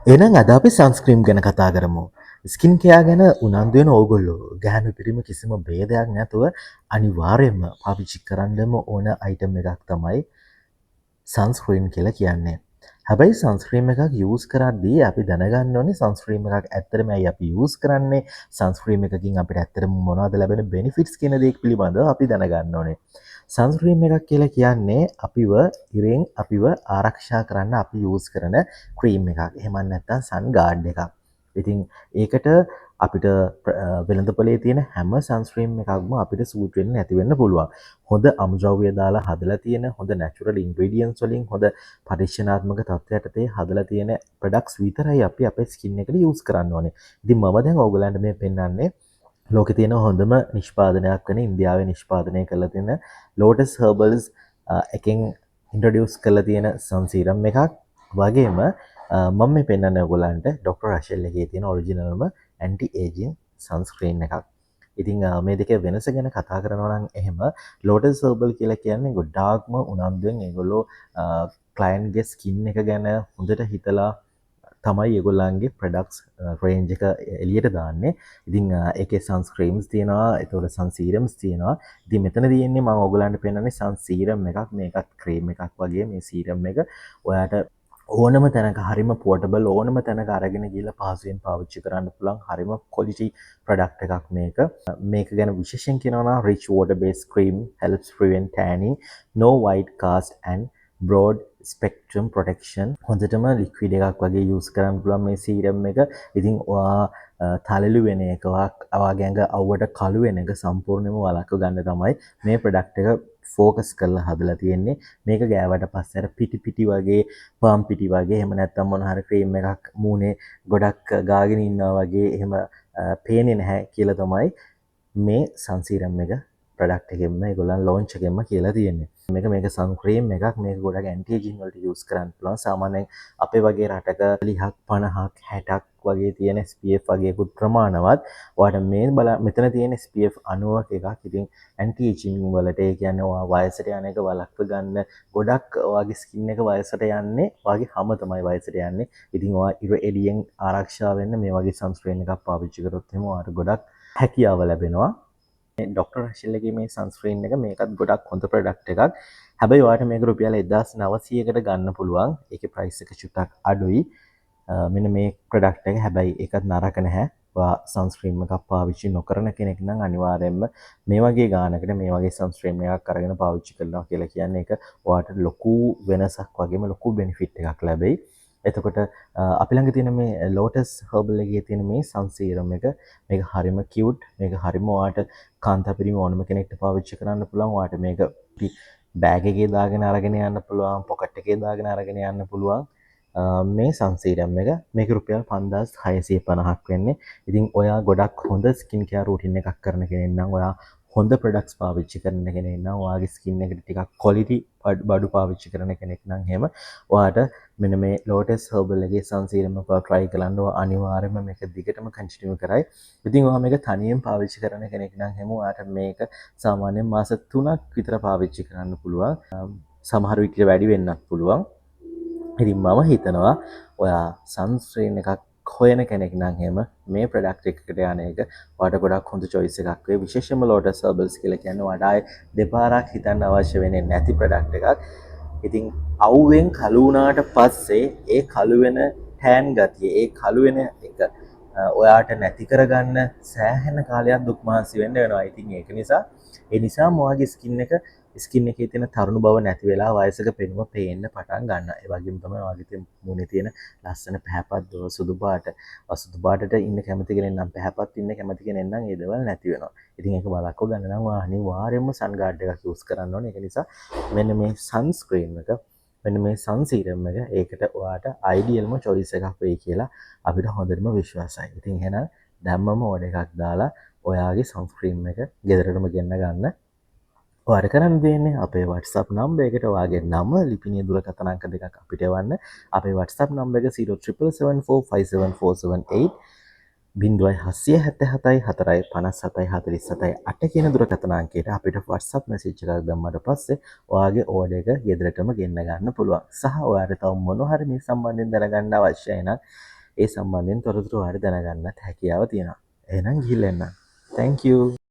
එහෙනම් අද අපි සන්ස්ක්‍රීම් ගැන කතා කරමු. ස්කින් කෙයා ගැන උනන්දු වෙන ඕගොල්ලෝ ගැහැණු පිරිමි කිසිම ભેදයක් නැතුව අනිවාර්යයෙන්ම පාවිච්චි කරන්නම ඕන අයිටම් එකක් තමයි සන්ස්ක්‍රීන් කියලා කියන්නේ. හැබැයි සන්ස්ක්‍රීම් එකක් යූස් කරද්දී අපි දැනගන්න ඕනේ සන්ස්ක්‍රීම් එකක් ඇත්තටම ඇයි අපි යූස් කරන්නේ? සන්ස්ක්‍රීම් එකකින් අපිට ඇත්තටම මොනවද ලැබෙන බෙනිෆිට්ස් කියන දේ පිළිබඳව අපි දැනගන්න ඕනේ. සන්ස්ක්‍රීම් එකක් කියලා කියන්නේ අපිව ඉරෙන් අපිව ආරක්ෂා කරන්න අපි යූස් කරන ක්‍රීම් එකක්. එහෙම නැත්නම් සන් ගාඩ් එකක්. ඉතින් ඒකට අපිට වෙළඳපොලේ තියෙන හැම සන්ස්ක්‍රීම් එකක්ම අපිට සූට් වෙන්නේ නැති වෙන්න පුළුවන්. හොඳ අමුද්‍රව්‍ය දාලා හදලා තියෙන හොඳ නැචරල් ඉන්ග්‍රීඩියන්ට්ස් වලින් හොඳ පරීක්ෂණාත්මක තත්ත්වයටතේ හදලා තියෙන ප්‍රොඩක්ට්ස් විතරයි අපි අපේ ස්කින් එකට යූස් කරන්න ඕනේ. ඉතින් මම දැන් ඕගලන්ට මේ පෙන්නන්නේ ලෝකේ තියෙන හොඳම නිෂ්පාදනයක් වෙන ඉන්දියාවේ නිෂ්පාදනය කරලා තියෙන Lotus Herbals එකෙන් ඉන්ට්‍රොඩියුස් කරලා තියෙන සන්සීරම් එකක් වගේම මම මේ පෙන්වන්නේ ඔයගොල්ලන්ට ඩොක්ටර් රෂෙල් එකේ තියෙන ඔරිජිනල්ම ඇන්ටි ඒජින් සන්ස්ක්‍රීන් එකක්. ඉතින් මේ දෙකේ වෙනස ගැන කතා කරනවා නම් එහෙම Lotus Herbal කියලා කියන්නේ ගොඩාක්ම උනන්දුවෙන් ඒගොල්ලෝ ක්ලයන්ට්ගේ ස්කින් එක ගැන හොඳට හිතලා තමයි ඒගොල්ලන්ගේ ප්‍රොඩක්ට්ස් රේන්ජ් එක එළියට දාන්නේ. ඉතින් ඒකේ සන්ස්ක්‍රීම්ස් තියෙනවා, ඒතකොට සන් සීරම්ස් තියෙනවා. ඉතින් මෙතන තියෙන්නේ මම ඔයගොල්ලන්ට පෙන්නන්නේ සන් සීරම් එකක්. මේකත් ක්‍රීම් එකක් වගේ මේ සීරම් එක. ඔයාට ඕනම තැනක හරිම පෝටබල් ඕනම තැනක අරගෙන ගිහලා පහසුවෙන් පාවිච්චි කරන්න පුළුවන් හරිම ක්වොලිටි ප්‍රොඩක්ට් එකක් මේක. මේක ගැන විශේෂයෙන් කියනවා නම් rich water based cream helps prevent tanning, no white cast and broad spectrum protection. හොඳටම ලික්විඩ් එකක් වගේ යූස් කරන්න පුළුවන් මේ සීරම් එක. ඉතින් ඔයා තලලු වෙන එක ඔයාගේ ඇඟ අවුවට කළු වෙන එක සම්පූර්ණයෙන්ම වළක්ව ගන්න තමයි මේ ප්‍රොඩක්ට් එක ෆෝකස් කරලා හදලා තියෙන්නේ. මේක ගෑවට පස්සේ අර පිටි පිටි වගේ පාම් පිටි වගේ එහෙම නැත්නම් මොන හරි ක්‍රීම් එකක් මූණේ ගොඩක් ගාගෙන ඉන්නවා වගේ එහෙම පේන්නේ නැහැ කියලා තමයි මේ සන්සීරම් එක ප්‍රොඩක්ට් එකෙන්ම ඒගොල්ලන් ලොන්ච් එකෙන්ම කියලා තියෙන්නේ. මේක සන් ක්‍රීම් එකක්. මේක ගොඩක් ඇන්ටි ඒජින් වලට යූස් කරන්න පුළුවන්. සාමාන්‍යයෙන් අපේ වගේ රටක 30ක් 50ක් 60ක් වගේ තියෙන SPF වගේකුත් ප්‍රමාණවත්. ඔයාට මේ මෙතන තියෙන SPF 90ක එකක්. ඉතින් ඇන්ටි ඒජින් වලට ඒ කියන්නේ ඔයා වයසට යන එක වළක්ව ගන්න ගොඩක් ඔයාගේ ස්කින් එක වයසට යන්නේ ඔයාගේ හැම තමයි වයසට යන්නේ. ඉතින් ඔයා ඉර එළියෙන් ආරක්ෂා වෙන්න මේ වගේ සන්ස්ක්‍රීන් එකක් පාවිච්චි කරොත් එහෙම ඔයාට ගොඩක් හැකියාව ලැබෙනවා. ඩොක්ටර් රෂෙල්ලගේ මේ සන්ස්ක්‍රීන් එක මේකත් ගොඩක් හොඳ ප්‍රොඩක්ට් එකක්. හැබැයි ඔයාට මේක රුපියල් 1900කට ගන්න පුළුවන්. ඒකේ ප්‍රයිස් එක චුට්ටක් අඩුයි. මෙන්න මේ ප්‍රොඩක්ට් එක. හැබැයි ඒකත් නරක නැහැ. ඔයා සන්ස්ක්‍රීන් එකක් පාවිච්චි නොකරන කෙනෙක් නම් අනිවාර්යයෙන්ම මේ වගේ ගානකට මේ වගේ සන්ස්ක්‍රීන් එකක් අරගෙන පාවිච්චි කරනවා කියලා කියන්නේ ඒක ඔයාට ලොකු වෙනසක් වගේම ලොකු බෙනිෆිට් එකක් ලැබෙයි. එතකොට අපි ළඟ තියෙන මේ Lotus Herbal එකේ තියෙන මේ සන් සීරම් එක මේක හරිම කියුට්. මේක හරිම ඔයාට කාන්තාපිරිම ඕනම කෙනෙක්ට පාවිච්චි කරන්න පුළුවන්. ඔයාට මේක බෑග් එකේ දාගෙන අරගෙන යන්න පුළුවන්, පොකට් එකේ දාගෙන අරගෙන යන්න පුළුවන්. මේ සන් සීරම් එක මේක රුපියල් 5650ක් වෙන්නේ. ඉතින් ඔයා ගොඩක් හොඳ ස්කින් කෙයාර් රූටින් එකක් කරන කෙනෙක් නම් ඔයා හොඳ ප්‍රොඩක්ට්ස් පාවිච්චි කරන කෙනෙක් නම් ඔයාගේ ස්කින් එකට ටිකක් ක්වොලිටි බඩු පාවිච්චි කරන කෙනෙක් නම් එහෙම ඔයාට මෙන්න මේ Lotus Herbal එකේ සන් සීරම් එක try කරන්න. ඔයා අනිවාර්යයෙන්ම මේක දිගටම කන්ටිනියු කරයි. ඉතින් ඔයා මේක තනියෙන් පාවිච්චි කරන කෙනෙක් නම් එහෙම ඔයාට මේක සාමාන්‍යයෙන් මාස 3ක් විතර පාවිච්චි කරන්න පුළුවන්. සමහර විට වැඩි වෙන්නත් පුළුවන්. ඉතින් මම හිතනවා ඔයා සන්ස්ක්‍රීන් එකක් හොයන කෙනෙක් නම් එහෙම මේ ප්‍රොඩක්ට් එකකට යන එක ඔයාට ගොඩක් හොඳ choice එකක් වෙයි. විශේෂයෙන්ම Lotus Herbals කියලා කියන්නේ ඔයාට ආයේ දෙපාරක් හිතන්න අවශ්‍ය වෙන්නේ නැති ප්‍රොඩක්ට් එකක්. ඉතින් අවුවෙන් කළු වුණාට පස්සේ ඒ කළු වෙන ටෑන් ගතිය, ඒ කළු වෙන එක ඔයාට නැති කරගන්න සෑහෙන කාලයක් දුක් මහන්සි වෙන්න වෙනවා. ඉතින් ඒක නිසා ඔයාගේ ස්කින් එකේ තියෙන තරුණ බව නැති වෙලා වයසක පෙනුම පේන්න පටන් ගන්නවා. ඒ වගේම තමයි ඔයාගේ මුණේ තියෙන ලස්සන පැහැපත් සුදු පාටට ඉන්න කැමති කෙනෙක් නම් පැහැපත් ඉන්න කැමති කෙනෙක් නම් ඒ දේවල් නැති වෙනවා. ඉතින් ඒක වළක්ව ගන්න නම් ඔයා අනිවාර්යයෙන්ම සන් ගාඩ් එකක් යූස් කරන්න ඕනේ. ඒක නිසා මෙන්න මේ සන්ස්ක්‍රීන් එක මෙන්න මේ සන් සීරම් එක ඒකට ඔයාට අයිඩියල්ම choice එකක් වෙයි කියලා අපිට හොඳටම විශ්වාසයි. ඉතින් එහෙනම් දැම්මම ඕඩර් එකක් දාලා ඔයාගේ සන්ස්ක්‍රීන් එක ගෙදරටම ගෙන්න ගන්න. ඔයාට කරන්න දෙන්නේ අපේ WhatsApp නම්බර් එකට ඔයාගේ නම ලිපිනීය දුරකථන අංක දෙකක් අපිට එවන්න. අපේ WhatsApp නම්බර් එක 077745778 0777 කියන දුරකථන අංකයට අපිට WhatsApp message එකක් දැම්මට පස්සේ ඔයාගේ order එක ගෙදරටම ගෙන්න ගන්න පුළුවන්. සහ ඔයාට තව මොන හරි මේ සම්බන්ධයෙන් දැනගන්න අවශ්‍යයි නම් ඒ සම්බන්ධයෙන් තොරතුරු ඔයාලට දැනගන්නත් හැකියාව තියෙනවා. එහෙනම් ගිහිල්ලා එන්න. Thank you.